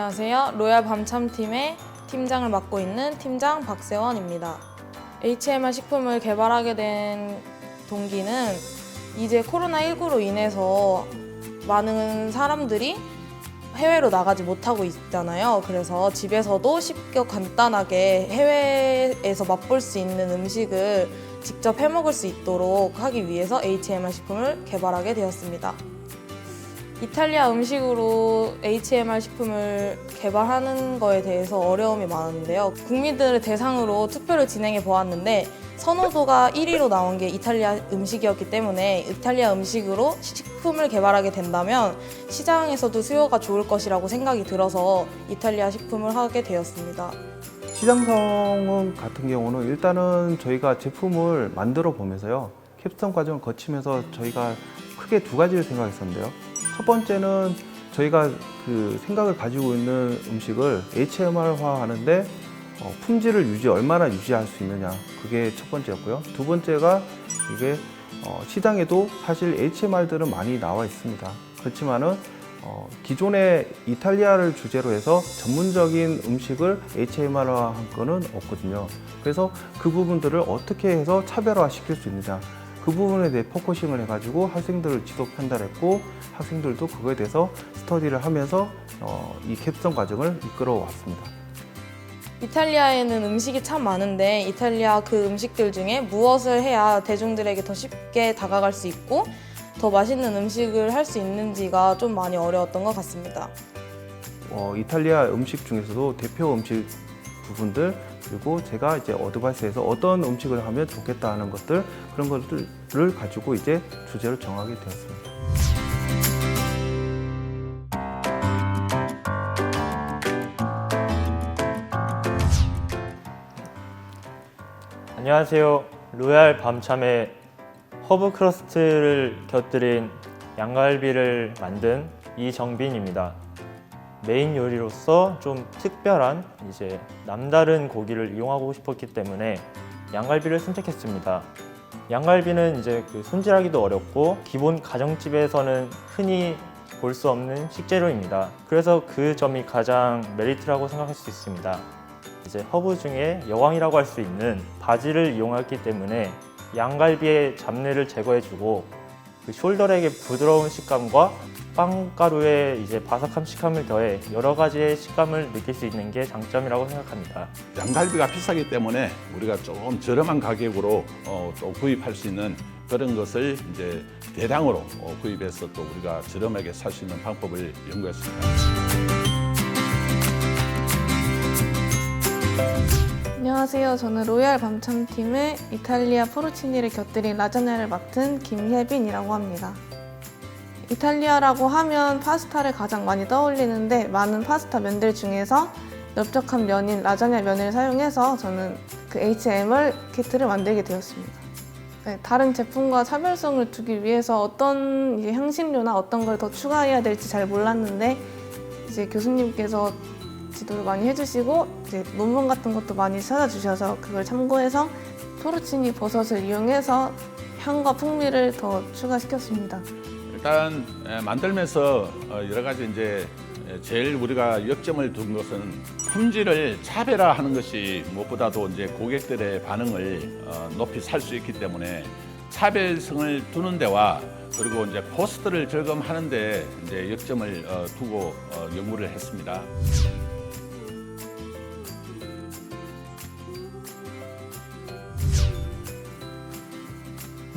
안녕하세요. 로얄 밤참팀의 팀장을 맡고 있는 팀장 박세원입니다. HMR 식품을 개발하게 된 동기는 이제 코로나19로 인해서 많은 사람들이 해외로 나가지 못하고 있잖아요. 그래서 집에서도 쉽게 간단하게 해외에서 맛볼 수 있는 음식을 직접 해먹을 수 있도록 하기 위해서 HMR 식품을 개발하게 되었습니다. 이탈리아 음식으로 HMR 식품을 개발하는 거에 대해서 어려움이 많은데요. 국민들을 대상으로 투표를 진행해 보았는데 선호도가 1위로 나온 게 이탈리아 음식이었기 때문에 이탈리아 음식으로 식품을 개발하게 된다면 시장에서도 수요가 좋을 것이라고 생각이 들어서 이탈리아 식품을 하게 되었습니다. 시장성응 같은 경우는 일단은 저희가 제품을 만들어 보면서요. 캡스톤 과정을 거치면서 저희가 크게 두 가지를 생각했었는데요. 첫 번째는 저희가 그 생각을 가지고 있는 음식을 HMR화 하는데 품질을 얼마나 유지할 수 있느냐, 그게 첫 번째였고요. 두 번째가 이게 시장에도 사실 HMR들은 많이 나와 있습니다. 그렇지만은 기존의 이탈리아를 주제로 해서 전문적인 음식을 HMR화 한 거는 없거든요. 그래서 그 부분들을 어떻게 해서 차별화 시킬 수 있느냐, 그 부분에 대해 포커싱을 해가지고 학생들을 지도 편달했고 학생들도 그거에 대해서 스터디를 하면서 이 캡스톤 과정을 이끌어 왔습니다. 이탈리아에는 음식이 참 많은데 이탈리아 그 음식들 중에 무엇을 해야 대중들에게 더 쉽게 다가갈 수 있고 더 맛있는 음식을 할 수 있는지가 좀 많이 어려웠던 것 같습니다. 이탈리아 음식 중에서도 대표 음식 부분들, 그리고 제가 이제 어드바이스에서 어떤 음식을 하면 좋겠다 하는 것들, 그런 것들을 가지고 이제 주제를 정하게 되었습니다. 안녕하세요. 로얄 밤참에 허브 크러스트를 곁들인 양갈비를 만든 이정빈입니다. 메인 요리로서 좀 특별한 남다른 고기를 이용하고 싶었기 때문에 양갈비를 선택했습니다. 양갈비는 손질하기도 어렵고 기본 가정집에서는 흔히 볼 수 없는 식재료입니다. 그래서 그 점이 가장 메리트라고 생각할 수 있습니다. 허브 중에 여왕이라고 할 수 있는 바질을 이용했기 때문에 양갈비의 잡내를 제거해주고 그 숄더렉의 부드러운 식감과 빵가루의 바삭한 식감을 더해 여러 가지의 식감을 느낄 수 있는 게 장점이라고 생각합니다. 양갈비가 비싸기 때문에 우리가 조금 저렴한 가격으로 또 구입할 수 있는 그런 것을 이제 대량으로 구입해서 또 우리가 저렴하게 살 수 있는 방법을 연구했습니다. 안녕하세요. 저는 로얄 밤참팀의 이탈리아 포르치니를 곁들인 라자냐를 맡은 김혜빈이라고 합니다. 이탈리아라고 하면 파스타를 가장 많이 떠올리는데 많은 파스타 면들 중에서 넓적한 면인 라자냐 면을 사용해서 저는 그 HMR 키트를 만들게 되었습니다. 네, 다른 제품과 차별성을 두기 위해서 어떤 향신료나 어떤 걸 더 추가해야 될지 잘 몰랐는데 교수님께서 지도를 많이 해주시고 논문 같은 것도 많이 찾아주셔서 그걸 참고해서 포르치니 버섯을 이용해서 향과 풍미를 더 추가시켰습니다. 일단 만들면서 여러 가지 제일 우리가 역점을 둔 것은 품질을 차별화하는 것이 무엇보다도 고객들의 반응을 높이 살 수 있기 때문에 차별성을 두는 데와 그리고 코스트를 절감하는 데 역점을 두고 연구를 했습니다.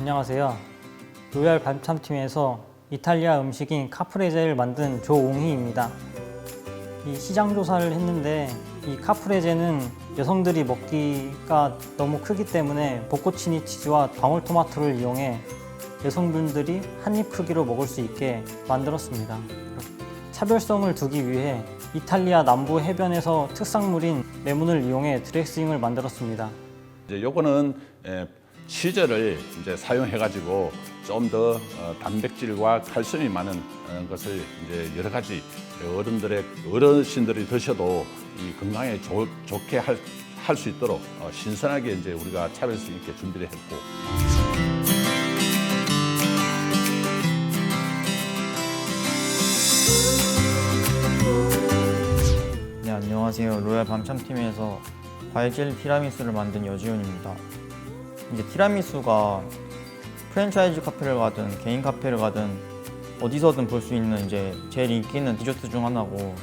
안녕하세요. 로얄 밤참팀에서 이탈리아 음식인 카프레제를 만든 조웅희입니다. 이 시장 조사를 했는데 이 카프레제는 여성들이 먹기가 너무 크기 때문에 보코치니 치즈와 방울토마토를 이용해 여성분들이 한입 크기로 먹을 수 있게 만들었습니다. 차별성을 두기 위해 이탈리아 남부 해변에서 특산물인 레몬을 이용해 드레싱을 만들었습니다. 요거는 치즈를 사용해가지고 좀 더 단백질과 칼슘이 많은 것을 여러 가지 어르신들이 드셔도 이 건강에 좋게 할 수 있도록 신선하게 우리가 차별성 있게 준비를 했고. 안녕하세요. 로얄 밤참팀에서 과일 젤리 티라미수를 만든 여지훈입니다. 이제 티라미수가 프랜차이즈 카페를 가든 개인 카페를 가든 어디서든 볼 수 있는 이제 제일 인기 있는 디저트 중 하나고,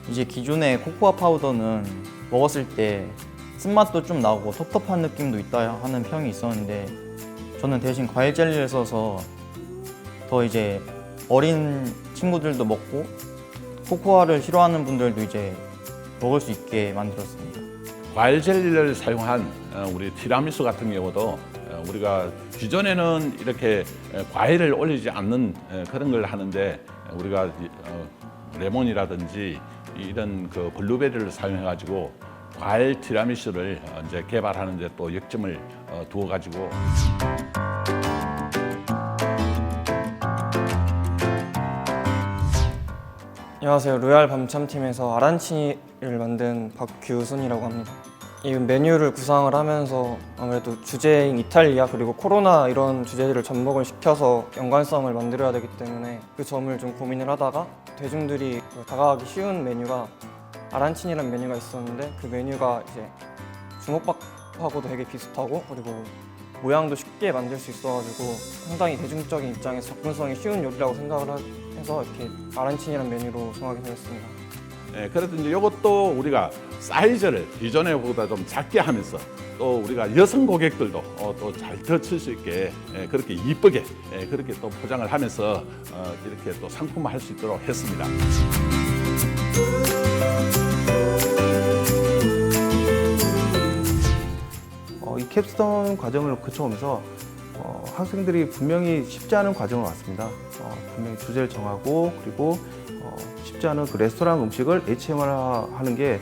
이제 기존의 코코아 파우더는 먹었을 때 쓴맛도 좀 나고 텁텁한 느낌도 있다 하는 평이 있었는데, 저는 대신 과일 젤리를 써서 더 이제 어린 친구들도 먹고 코코아를 싫어하는 분들도 이제 먹을 수 있게 만들었습니다. 과일 젤리를 사용한 우리 티라미수 같은 경우도 우리가 기존에는 이렇게 과일을 올리지 않는 그런 걸 하는데, 우리가 레몬이라든지 이런 그 블루베리를 사용해 가지고 과일 티라미수를 이제 개발하는 데 또 역점을 두어 가지고 안녕하세요. 로얄 밤참팀에서 아란치니를 만든 박규순이라고 합니다. 이 메뉴를 구상을 하면서 아무래도 주제인 이탈리아 그리고 코로나 이런 주제들을 접목을 시켜서 연관성을 만들어야 되기 때문에 그 점을 좀 고민을 하다가 대중들이 다가가기 쉬운 메뉴가 아란치니라는 메뉴가 있었는데, 그 메뉴가 이제 주먹밥하고도 되게 비슷하고 그리고 모양도 쉽게 만들 수 있어가지고 상당히 대중적인 입장에서 접근성이 쉬운 요리라고 생각을 해서 이렇게 아란치니라는 메뉴로 정하게 되었습니다. 그래도 이제 이것도 우리가 사이즈를 기존에 보다 좀 작게 하면서 또 우리가 여성 고객들도 또 잘 드실 수 있게 그렇게 이쁘게 그렇게 또 포장을 하면서 이렇게 또 상품화할 수 있도록 했습니다. 이 캡스톤 과정을 거쳐오면서 학생들이 분명히 쉽지 않은 과정을 왔습니다. 분명히 주제를 정하고 그리고 쉽지 않은 그 레스토랑 음식을 HMR하는 게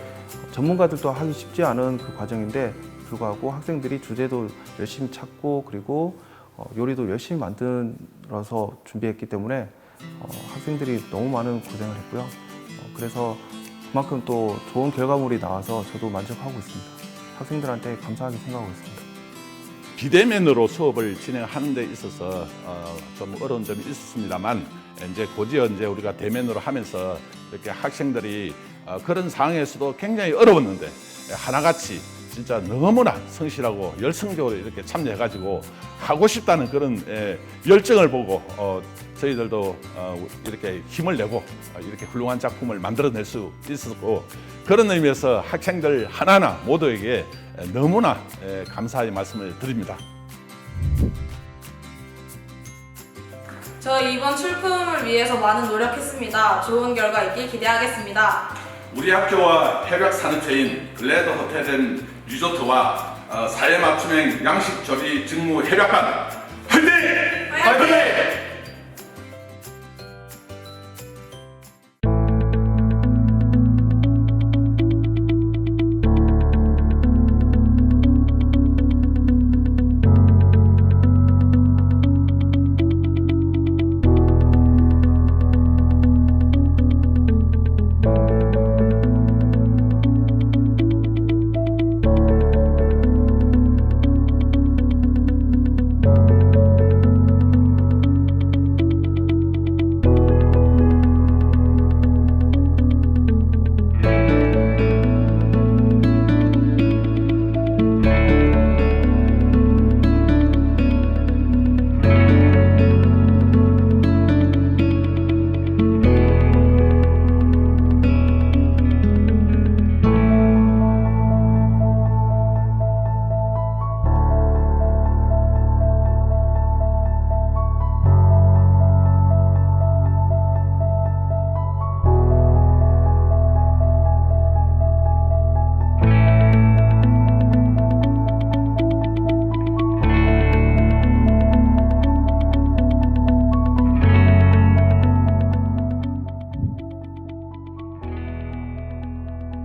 전문가들도 하기 쉽지 않은 그 과정인데, 불구하고 학생들이 주제도 열심히 찾고 그리고 요리도 열심히 만들어서 준비했기 때문에 학생들이 너무 많은 고생을 했고요. 그래서 그만큼 또 좋은 결과물이 나와서 저도 만족하고 있습니다. 학생들한테 감사하게 생각하고 있습니다. 비대면으로 수업을 진행하는 데 있어서 좀 어려운 점이 있었습니다만, 이제 곧이어 이제 우리가 대면으로 하면서 이렇게 학생들이 그런 상황에서도 굉장히 어려웠는데 하나같이 진짜 너무나 성실하고 열성적으로 이렇게 참여해가지고 하고 싶다는 그런 열정을 보고 저희들도 이렇게 힘을 내고 이렇게 훌륭한 작품을 만들어낼 수 있었고, 그런 의미에서 학생들 하나하나 모두에게 너무나 감사의 말씀을 드립니다. 저희 이번 출품을 위해서 많은 노력했습니다. 좋은 결과 있길 기대하겠습니다. 우리 학교와 협약산업체인 글래드 호텔 앤 리조트와 사회 맞춤형 양식 조리 직무 협약반 화이팅! 화이팅!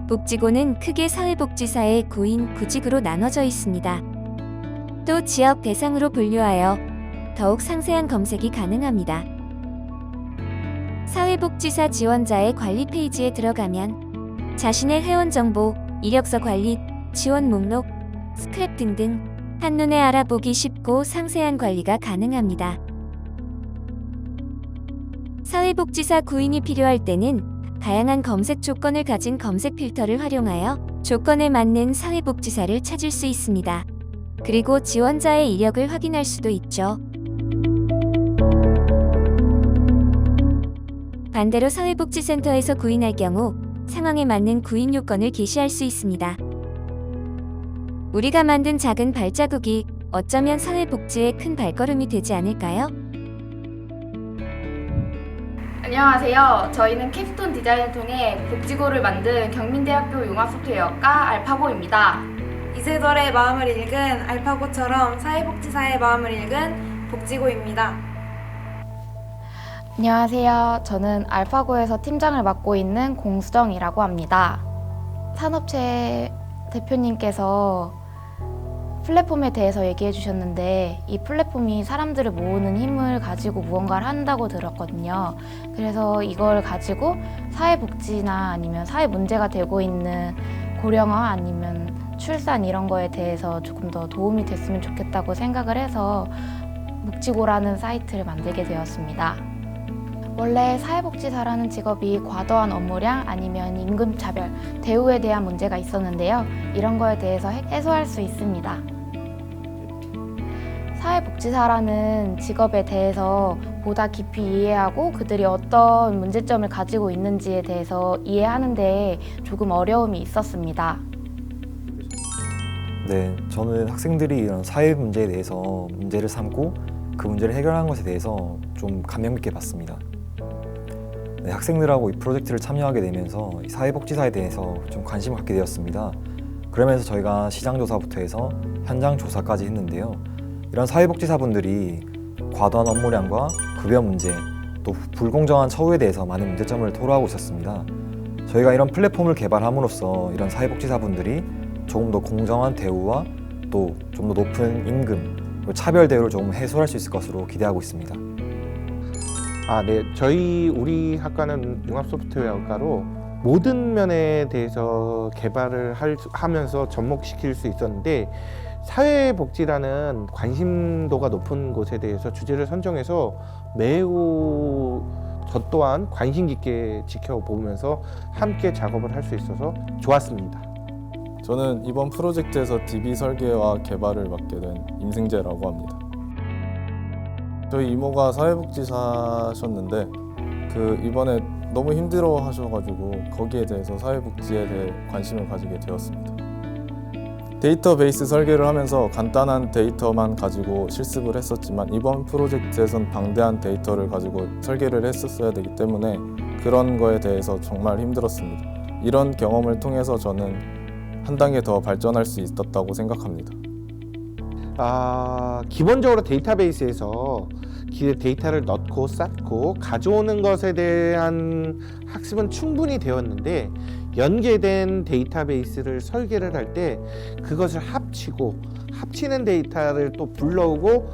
복지고는 크게 사회복지사의 구인, 구직으로 나눠져 있습니다. 또 지역 대상으로 분류하여 더욱 상세한 검색이 가능합니다. 사회복지사 지원자의 관리 페이지에 들어가면 자신의 회원 정보, 이력서 관리, 지원 목록, 스크랩 등등 한눈에 알아보기 쉽고 상세한 관리가 가능합니다. 사회복지사 구인이 필요할 때는 다양한 검색 조건을 가진 검색 필터를 활용하여 조건에 맞는 사회복지사를 찾을 수 있습니다. 그리고 지원자의 이력을 확인할 수도 있죠. 반대로 사회복지센터에서 구인할 경우 상황에 맞는 구인 요건을 게시할 수 있습니다. 우리가 만든 작은 발자국이 어쩌면 사회복지의 큰 발걸음이 되지 않을까요? 안녕하세요. 저희는 캡스톤 디자인을 통해 복지고를 만든 경민대학교 융합소프트웨어과 알파고입니다. 이세돌의 마음을 읽은 알파고처럼 사회복지사의 마음을 읽은 복지고입니다. 안녕하세요. 저는 알파고에서 팀장을 맡고 있는 공수정이라고 합니다. 산업체 대표님께서 플랫폼에 대해서 얘기해 주셨는데 이 플랫폼이 사람들을 모으는 힘을 가지고 무언가를 한다고 들었거든요. 그래서 이걸 가지고 사회복지나 아니면 사회 문제가 되고 있는 고령화 아니면 출산 이런 거에 대해서 조금 더 도움이 됐으면 좋겠다고 생각을 해서 복지고라는 사이트를 만들게 되었습니다. 원래 사회복지사라는 직업이 과도한 업무량 아니면 임금차별, 대우에 대한 문제가 있었는데요. 이런 거에 대해서 해소할 수 있습니다. 사회복지사라는 직업에 대해서 보다 깊이 이해하고 그들이 어떤 문제점을 가지고 있는지에 대해서 이해하는 데 조금 어려움이 있었습니다. 네, 저는 학생들이 이런 사회 문제에 대해서 문제를 삼고 그 문제를 해결하는 것에 대해서 좀 감명 깊게 봤습니다. 네, 학생들하고 이 프로젝트를 참여하게 되면서 이 사회복지사에 대해서 좀 관심을 갖게 되었습니다. 그러면서 저희가 시장조사부터 해서 현장 조사까지 했는데요. 이런 사회복지사분들이 과도한 업무량과 급여 문제, 또 불공정한 처우에 대해서 많은 문제점을 토로하고 있었습니다. 저희가 이런 플랫폼을 개발함으로써 이런 사회복지사분들이 조금 더 공정한 대우와 또 좀 더 높은 임금, 그리고 차별 대우를 조금 해소할 수 있을 것으로 기대하고 있습니다. 네. 우리 학과는 융합소프트웨어과로 모든 면에 대해서 개발을 하면서 접목시킬 수 있었는데 사회복지라는 관심도가 높은 곳에 대해서 주제를 선정해서 매우 저 또한 관심 깊게 지켜보면서 함께 작업을 할 수 있어서 좋았습니다. 저는 이번 프로젝트에서 DB 설계와 개발을 맡게 된 임승재라고 합니다. 저희 이모가 사회복지사셨는데 이번에 너무 힘들어 하셔가지고 거기에 대해서 사회복지에 대해 관심을 가지게 되었습니다. 데이터베이스 설계를 하면서 간단한 데이터만 가지고 실습을 했었지만 이번 프로젝트에선 방대한 데이터를 가지고 설계를 했었어야 되기 때문에 그런 거에 대해서 정말 힘들었습니다. 이런 경험을 통해서 저는 한 단계 더 발전할 수 있었다고 생각합니다. 기본적으로 데이터베이스에서 데이터를 넣고 쌓고 가져오는 것에 대한 학습은 충분히 되었는데 연계된 데이터베이스를 설계를 할 때 그것을 합치는 데이터를 또 불러오고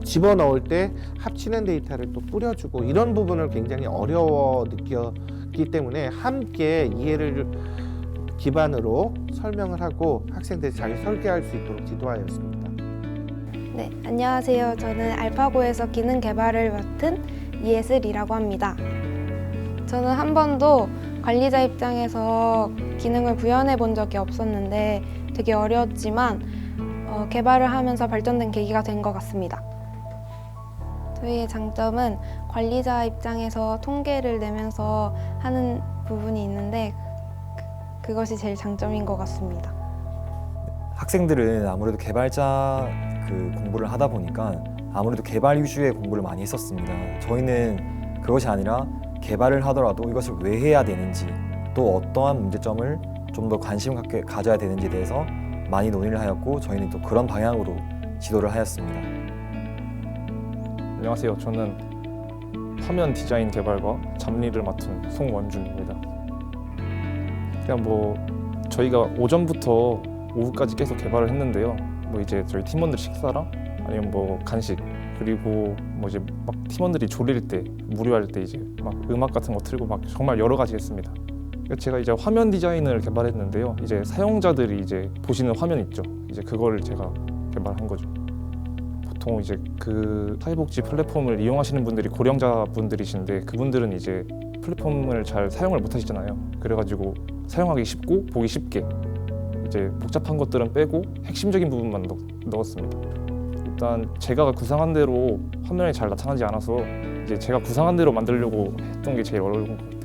집어넣을 때 합치는 데이터를 또 뿌려주고 이런 부분을 굉장히 어려워 느꼈기 때문에 함께 이해를 기반으로 설명을 하고 학생들이 잘 설계할 수 있도록 지도하였습니다. 네, 안녕하세요. 저는 알파고에서 기능 개발을 맡은 이예슬이라고 합니다. 저는 한 번도 관리자 입장에서 기능을 구현해 본 적이 없었는데 되게 어려웠지만 개발을 하면서 발전된 계기가 된 것 같습니다. 저희의 장점은 관리자 입장에서 통계를 내면서 하는 부분이 있는데 그것이 제일 장점인 것 같습니다. 학생들은 아무래도 개발자 공부를 하다 보니까 아무래도 개발 위주의 공부를 많이 했었습니다. 저희는 그것이 아니라 개발을 하더라도 이것을 왜 해야 되는지 또 어떠한 문제점을 좀 더 관심 갖게 가져야 되는지에 대해서 많이 논의를 하였고 저희는 또 그런 방향으로 지도를 하였습니다. 안녕하세요. 저는 화면 디자인 개발과 잡일을 맡은 송원준입니다. 그냥 저희가 오전부터 오후까지 계속 개발을 했는데요. 이제 저희 팀원들 식사랑 아니면 간식 그리고 이제 막 팀원들이 졸릴 때 무료할 때 이제 막 음악 같은 거 틀고 막 정말 여러 가지 했습니다. 제가 이제 화면 디자인을 개발했는데요. 이제 사용자들이 이제 보시는 화면 있죠. 이제 그거를 제가 개발한 거죠. 보통 이제 그 사회복지 플랫폼을 이용하시는 분들이 고령자 분들이신데 그분들은 이제 플랫폼을 잘 사용을 못 하시잖아요. 그래가지고 사용하기 쉽고 보기 쉽게 이제 복잡한 것들은 빼고 핵심적인 부분만 넣었습니다. 일단 제가 구상한 대로 화면에 잘 나타나지 않아서 이제 제가 구상한 대로 만들려고 했던 게 제일 어려운 것 같아요.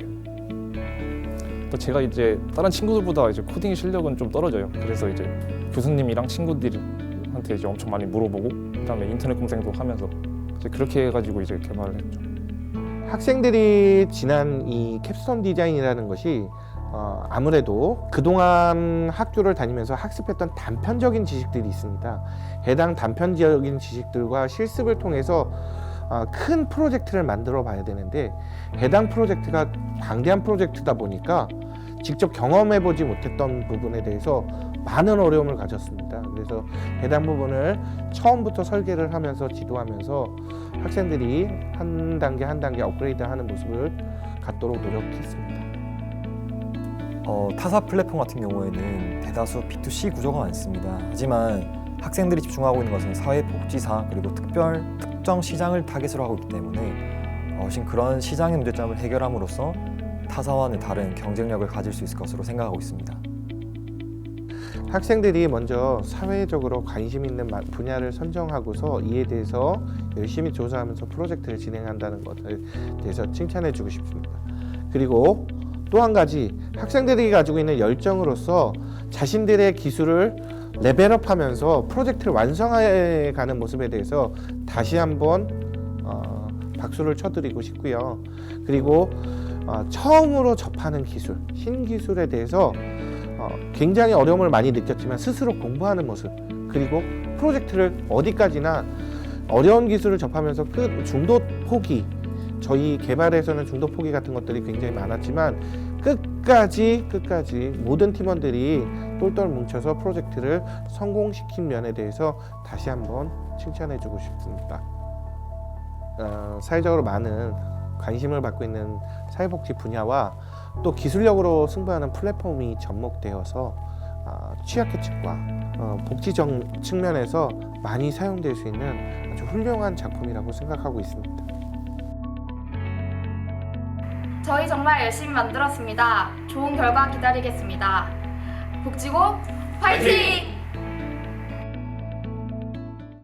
또 제가 이제 다른 친구들보다 이제 코딩 실력은 좀 떨어져요. 그래서 이제 교수님이랑 친구들한테 이제 엄청 많이 물어보고 그다음에 인터넷 검색도 하면서 이제 그렇게 해가지고 이제 개발을 했죠. 학생들이 지난 이 캡스톤 디자인이라는 것이 아무래도 그동안 학교를 다니면서 학습했던 단편적인 지식들이 있습니다. 해당 단편적인 지식들과 실습을 통해서 큰 프로젝트를 만들어 봐야 되는데 해당 프로젝트가 방대한 프로젝트다 보니까 직접 경험해 보지 못했던 부분에 대해서 많은 어려움을 가졌습니다. 그래서 해당 부분을 처음부터 설계를 하면서 지도하면서 학생들이 한 단계 한 단계 업그레이드하는 모습을 갖도록 노력했습니다. 타사 플랫폼 같은 경우에는 대다수 B2C 구조가 많습니다. 하지만 학생들이 집중하고 있는 것은 사회복지사 그리고 특정 시장을 타깃으로 하고 있기 때문에 훨씬 그런 시장의 문제점을 해결함으로써 타사와는 다른 경쟁력을 가질 수 있을 것으로 생각하고 있습니다. 학생들이 먼저 사회적으로 관심 있는 분야를 선정하고서 이에 대해서 열심히 조사하면서 프로젝트를 진행한다는 것에 대해서 칭찬해 주고 싶습니다. 그리고 또 한 가지, 학생들이 가지고 있는 열정으로서 자신들의 기술을 레벨업하면서 프로젝트를 완성해 가는 모습에 대해서 다시 한번 박수를 쳐드리고 싶고요. 그리고 처음으로 접하는 기술, 신기술에 대해서 굉장히 어려움을 많이 느꼈지만 스스로 공부하는 모습, 그리고 프로젝트를 어디까지나 어려운 기술을 접하면서 중도 포기, 저희 개발에서는 중도 포기 같은 것들이 굉장히 많았지만 끝까지 모든 팀원들이 똘똘 뭉쳐서 프로젝트를 성공시킨 면에 대해서 다시 한번 칭찬해 주고 싶습니다. 사회적으로 많은 관심을 받고 있는 사회복지 분야와 또 기술력으로 승부하는 플랫폼이 접목되어서 취약계층과 복지적 측면에서 많이 사용될 수 있는 아주 훌륭한 작품이라고 생각하고 있습니다. 저희 정말 열심히 만들었습니다. 좋은 결과 기다리겠습니다. 복지고 화이팅!